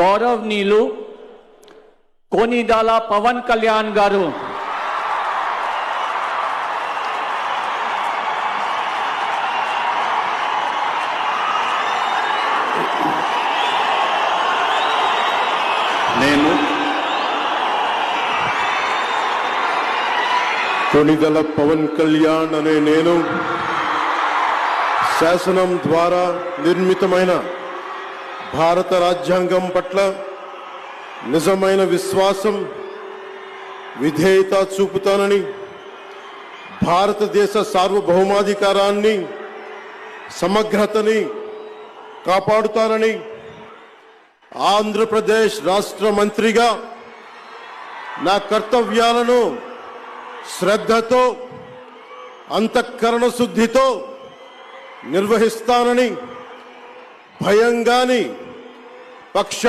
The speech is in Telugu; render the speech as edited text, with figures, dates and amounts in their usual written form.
గౌరవనీయులు కోనిదాల పవన్ కళ్యాణ్ గారు కొనిదల పవన్ కళ్యాణ్ అనే నేను శాసనం ద్వారా నిర్మితమైన భారత రాజ్యాంగం పట్ల నిజమైన విశ్వాసం విధేయత చూపుతానని, భారతదేశ సార్వభౌమాధికారాన్ని సమగ్రతని కాపాడుతానని, ఆంధ్రప్రదేశ్ రాష్ట్ర మంత్రిగా నా కర్తవ్యాలను శ్రద్ధతో అంతఃకరణ శుద్ధితో నిర్వహిస్తానని, భయం గాని పక్ష